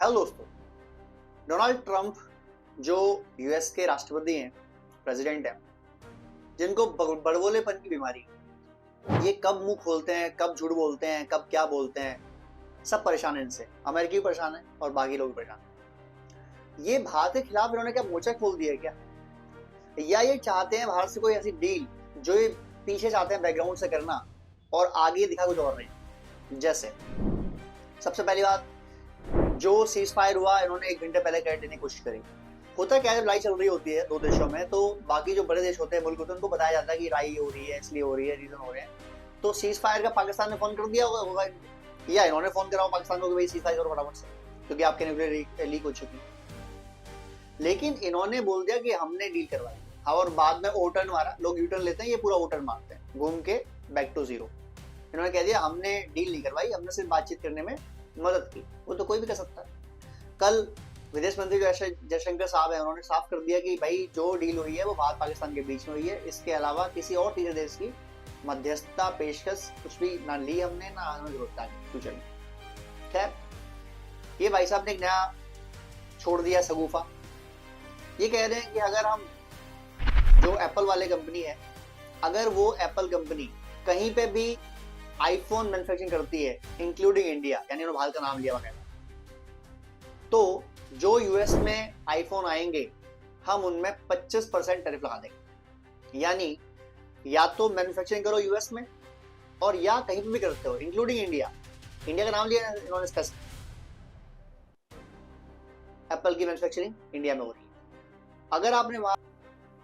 Hello दोस्तों, Donald Trump जो US के राष्ट्रपति हैं, प्रेसिडेंट हैं, जिनको बड़बोलेपन की बीमारी है। ये कब मुंह खोलते हैं, कब झूठ बोलते हैं, कब क्या बोलते हैं, सब परेशान है इनसे। अमेरिकी भी परेशान है और बाकी लोग भी परेशान हैं। ये भारत के खिलाफ इन्होंने क्या मोर्चा खोल दिया है क्या, या ये चाहते हैं भारत से कोई ऐसी डील जो ये पीछे चाहते हैं बैकग्राउंड से करना और आगे दिखा कुछ और नहीं। जैसे सबसे पहली बात, जो सीज फायर हुआ इन्होंने 1 घंटे पहले कर देने की कोशिश करी। होता क्या है, लड़ाई चल रही होती है दो देशों में, तो बाकी जो बड़े देश होते हैं, मुल्क होते हैं, उनको बताया जाता है कि लड़ाई हो रही है, इसलिए हो रही है, रीजन हो रहे हैं। तो सीज फायर का पाकिस्तान ने फोन कर दिया होगा या इन्होंने फोन करा पाकिस्तान को कि भाई सीज फायर करो फटाफट से, क्योंकि आपके न्यूक्लियर लीक हो चुकी है। लेकिन इन्होंने बोल दिया कि हमने डील करवाई, और बाद में ओ टर्न मारा। लोग यू टर्न लेते हैं, ये पूरा ओ टर्न मारते हैं घूम के बैक टू जीरो। इन्होंने कह दिया हमने डील नहीं करवाई, हमने सिर्फ बातचीत करने में मदद की। वो तो कोई भी कर सकता है। कल विदेश मंत्री जयशंकर साहब हैं, उन्होंने साफ कर दिया कि भाई जो डील हुई है वो भारत पाकिस्तान के बीच में हुई है, इसके अलावा किसी और तीसरे देश की मध्यस्थता पेशकश कुछ भी ना ली हमने, ना आने जरूरत है फ्यूचर में। खैर, ये भाई साहब ने एक नया छोड़ दिया सगुफा। ये कह रहे हैं कि अगर हम जो एप्पल वाले कंपनी है, अगर वो एप्पल कंपनी कहीं पे भी आईफोन मैन्युफैक्चरिंग करती है इंक्लूडिंग इंडिया, यानी उन्होंने भारत का नाम लिया वगैरह, तो जो यूएस में आईफोन आएंगे हम उनमें 25% टैरिफ लगा देंगे। यानी या तो मैन्युफैक्चरिंग करो यूएस में, और या कहीं पे भी करते हो इंक्लूडिंग इंडिया। इंडिया का नाम लिया इन्होंने, एप्पल की मैन्युफैक्चरिंग इंडिया में हो रही है। अगर आपने वहां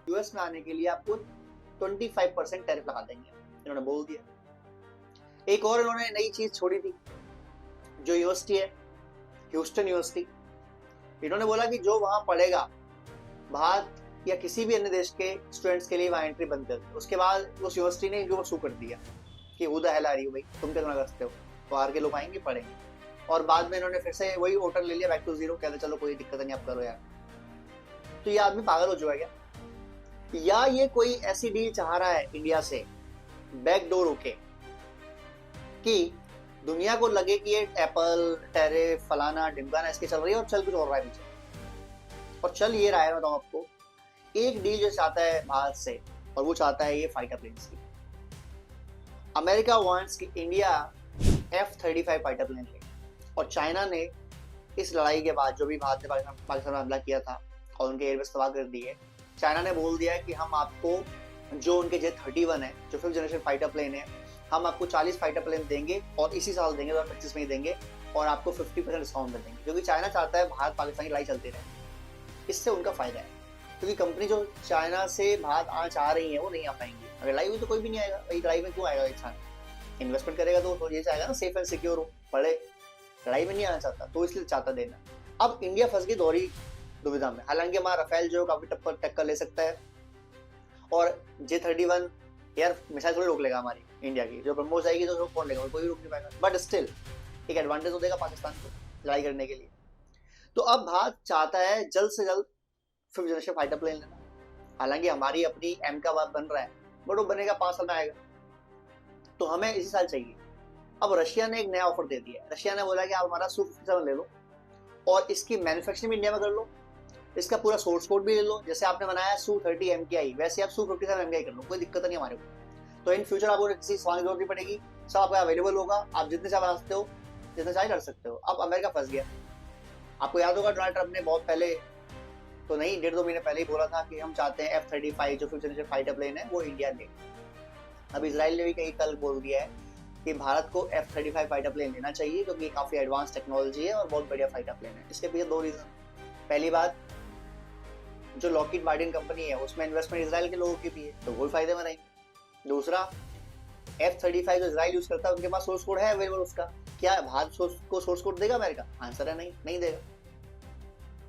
यूएस में आने के लिए आपको 25% टैरिफ लगा देंगे, इन्होंने बोल दिया। एक और इन्होंने नई चीज छोड़ी थी, जो यूनिवर्सिटी है ह्यूस्टन यूनिवर्सिटी। इन्होंने बोला कि जो वहां पढ़ेगा भारत या किसी भी अन्य देश के स्टूडेंट्स के लिए वहां एंट्री बंद कर दी। उसके बाद उस यूनिवर्सिटी ने इनको सू कर दिया कि who the hell are you, भाई तुम क्या करते हो, बाहर के लोग आएंगे पढ़ेंगे। और बाद में इन्होंने फिर से वही ओटर ले लिया, बैक टू जीरो, कहते चलो कोई दिक्कत नहीं, आप करो यार। तो ये आदमी पागल हो चुका है क्या, या ये कोई ऐसी डील चाह रहा है इंडिया से बैकडोर होके कि दुनिया को लगे कि ये एप्पल टैरिफ फलाना ढिमकाना इसके चल रही है और चल कुछ और रहा है पीछे। और चल ये रहा है, बताऊं आपको, एक डील जो चाहता है भारत से, और वो चाहता है ये फाइटर प्लेन्स की। अमेरिका वांट्स कि इंडिया F-35 फाइटर प्लेन ले, और चाइना ने इस लड़ाई के बाद जो भी भारत ने पाकिस्तान में हमला किया था और उनके एयरबेस तबाह कर दिए, चाइना ने बोल दिया कि हम आपको जो उनके J-31 है, जो 5th जनरेशन फाइटर प्लेन है, हम आपको 40 फाइटर प्लेन देंगे और इसी साल देंगे, 2025 में ही देंगे, और आपको 50% डिस्काउंट देंगे। क्योंकि चाइना चाहता है भारत पाकिस्तान की लड़ाई चलती रहे, इससे उनका फायदा है। क्योंकि कंपनी जो चाइना से भारत आना चाह रही है वो नहीं आ पाएंगी। अगर लड़ाई हुई तो कोई भी नहीं आएगा, भाई लड़ाई में क्यों आएगा इंसान, इन्वेस्टमेंट करेगा तो ये चाहेगा ना सेफ एंड सिक्योर हो, पढ़े, लड़ाई में नहीं आना चाहता, तो इसलिए चाहता देना। अब इंडिया फंस गई दोहरी दुविधा में। हालांकि हमारा राफेल जो काफी टक्कर ले सकता है, और J-31 यार मिसाइल थोड़ी रोक लेगा हमारी इंडिया की, जो ब्रह्मोस जाएगी तो कौन लेगा, कोई रोक नहीं पाएगा। बट स्टिल एक एडवांटेज तो देगा पाकिस्तान को लड़ाई करने के लिए। तो अब भारत चाहता है जल्द से जल्द 5th जनरेशन फाइटर प्लेन लेना। हालांकि हमारी अपनी एम का बात बन रहा है, बट वो बनेगा 5 साल में आएगा, तो हमें इसी साल चाहिए। अब रशिया ने एक नया ऑफर दे दिया है। रशिया ने बोला कि आप हमारा Su-57 ले लो और इसकी मैन्युफैक्चरिंग भी इंडिया में कर लो, इसका पूरा सोर्स कोड भी ले लो। जैसे आपने बनाया Su-30 MKI, वैसे आप Su-57 MKI कर लो, कोई दिक्कत नहीं हमारे को। तो इन फ्यूचर आपको किसी सवाल की जरूरत नहीं पड़ेगी, सब आपको अवेलेबल होगा, आप जितने चाहे बना सकते हो, जितने चाहे कर सकते हो। अब अमेरिका फंस गया। आपको याद होगा डोनाल्ड ट्रंप ने बहुत पहले, तो नहीं 1.5-2 महीने पहले ही बोला था कि हम चाहते हैं F-35 जो 5th जनरेशन फाइटर प्लेन है वो इंडिया ले। अब इजराइल ने भी कहीं कल बोल दिया है कि भारत को F-35 फाइटर प्लेन लेना चाहिए, क्योंकि काफी एडवांस टेक्नोलॉजी है और बहुत बढ़िया फाइटर प्लेन है। इसके पीछे 2 रीजन। पहली बात, जो लॉकहीड मार्टिन कंपनी है उसमें इन्वेस्टमेंट इजराइल के लोगों की भी है, तो वो फायदे में रहेंगे। दूसरा, F-35 जो इजराइल यूज करता है उनके पास सोर्स कोड है अवेलेबल उसका। क्या भारत को सोर्स कोड देगा अमेरिका? आंसर है नहीं देगा।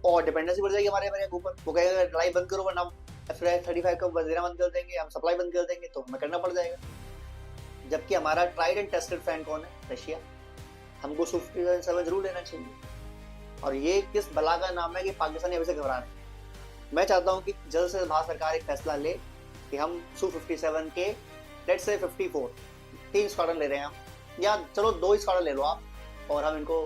और डिपेंडेंसी बढ़ जाएगी हमारे अमेरिका के ऊपर। वो कहेगा लड़ाई बंद करो वरना F-35 को देना बंद कर देंगे, हम सप्लाई बंद कर देंगे, तो हमें करना पड़ जाएगा। जबकि हमारा ट्राइड एंड टेस्टेड फ्रेंड कौन है? रशिया। हमको Su-57 जरूर लेना चाहिए। और ये किस बला का नाम है कि पाकिस्तानी अभी से घबरा रहे हैं। मैं चाहता हूं कि जल्द से भारत सरकार एक फैसला ले कि हम Su-57 के लेट्स से 54 3 स्क्वाड्रन ले रहे हैं हम, या चलो 2 स्क्वाड्रन ले लो आप, और हम इनको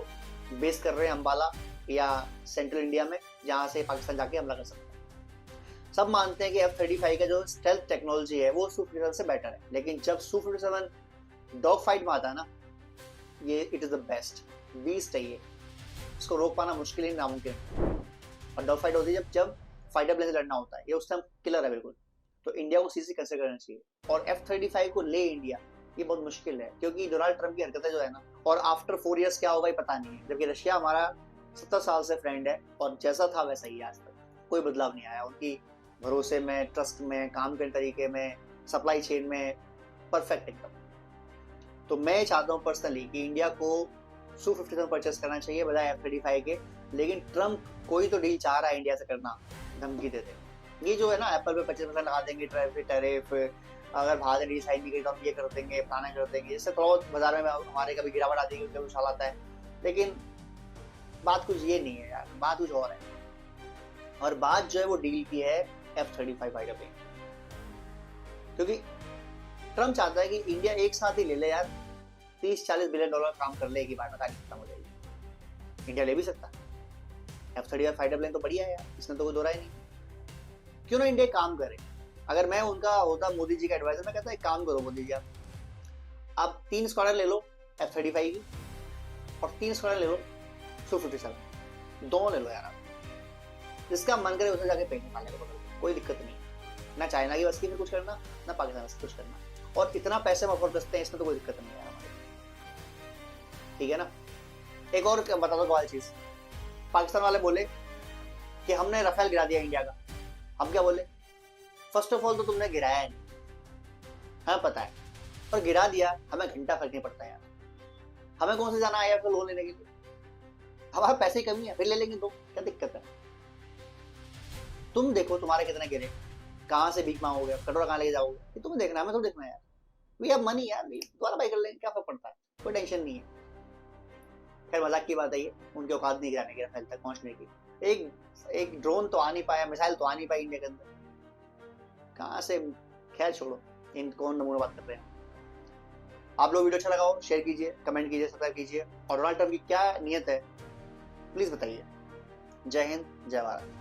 बेस कर रहे हैं अम्बाला या सेंट्रल इंडिया में, जहां से पाकिस्तान जाके हमला कर सकता है। सब मानते हैं कि F-35 का जो स्टेल्थ टेक्नोलॉजी है वो Su-57 से बेटर है, लेकिन जब Su-57 डॉग फाइट में आता है ना, ये it is the best beast है ये, इसको रोक पाना मुश्किल ही नामुमकिन। और डॉग फाइट होती है जब फाइटर प्लेन से लड़ना होता है, ये उस टाइम किलर है बिल्कुल। तो इंडिया को सीसी कंसिडर करना चाहिए, और F-35 को ले इंडिया ये बहुत मुश्किल है, क्योंकि डोनाल्ड ट्रम्प की हरकतें जो है ना, और आफ्टर 4 इयर्स क्या होगा ये पता नहीं है, जबकि रशिया हमारा 70 साल से फ्रेंड है और जैसा था वैसा ही है, आज तक कोई बदलाव नहीं आया उनकी भरोसे में, ट्रस्ट में, काम के तरीके में, सप्लाई चेन में परफेक्ट एकदम। तो मैं चाहता हूँ पर्सनली कि इंडिया को Su-57 परचेस करना चाहिए बजाय F-35 के, लेकिन ट्रम्प कोई तो डील चाह रहा है इंडिया से करना, धमकी देते हैं। ये जो है ना, एप्पल पे 25% लगा देंगे टैरिफ, अगर भारत ने डील साइन नहीं करी तो हम ये कर देंगे, प्लान कर देंगे, इससे थोड़ा बहुत बाजार में हमारे कभी गिरावट आती है, कभी उछाल आता है, लेकिन बात कुछ ये नहीं है यार, बात कुछ और है। और बात जो है वो डील की है F-35 फाइटर प्लेन, क्योंकि ट्रम्प चाहता है कि इंडिया एक साथ ही ले ले यार, 30-40 बिलियन डॉलर काम कर ले एक ही बार में, ताकि खत्म हो जाएगी। इंडिया ले भी सकता है F-35 फाइटर प्लेन, तो बढ़िया है यार, इसमें तो कोई दो राय नहीं। क्यों ना इंडिया काम करे। अगर मैं उनका होता, मोदी जी का एडवाइजर, मैं कहता एक काम करो मोदी जी, आप 3 स्क्वाड्रन ले लो F-35 की, और 3 स्क्वाड्रन ले लो Su-57, दोनों ले लो यार, आप जिसका मन करे उसे जाके पेंट निकालने को पकड़ो, कोई दिक्कत नहीं है। ना चाइना की बस की में कुछ करना, ना पाकिस्तान बस कुछ करना, और इतना पैसे हम अफोर्ड करते हैं, इसमें तो कोई दिक्कत नहीं है यार हमारे, ठीक है ना। एक और बता दो वाली चीज, पाकिस्तान वाले बोले कि हमने राफेल गिरा दिया इंडिया का, हम क्या बोले, फर्स्ट ऑफ ऑल तो तुमने गिराया नहीं, हमें पता है, और गिरा दिया, हमें घंटा फर्क नहीं पड़ता यार, हमें कौन से जाना आया फिर लोन लेने के लिए, हमारे पैसे की कमी है, फिर ले लेंगे तो क्या दिक्कत है। तुम देखो तुम्हारे कितने गिरे, कहाँ से भीख मांगोगे, कटोरा कहाँ लेके जाओगे, ये तुम्हें देखना है, हमें तो देखना है यार, वी हैव मनी यार, दोबारा बाई कर लेंगे, क्या फर्क पड़ता है, कोई टेंशन नहीं है। खैर मजाक की बात है ये, उनके औकात नहीं गिराने की, राफेल तक पहुंचने की, एक ड्रोन तो आ नहीं पाया, मिसाइल तो आ नहीं पाई इंडिया के अंदर, कहाँ से। खैर छोड़ो, इन कौन नमूना बात कर रहे हैं। आप लोग वीडियो अच्छा लगाओ, शेयर कीजिए, कमेंट कीजिए, सब्सक्राइब कीजिए, और डोनाल्ड ट्रम्प की क्या नियत है प्लीज बताइए। जय हिंद, जय भारत।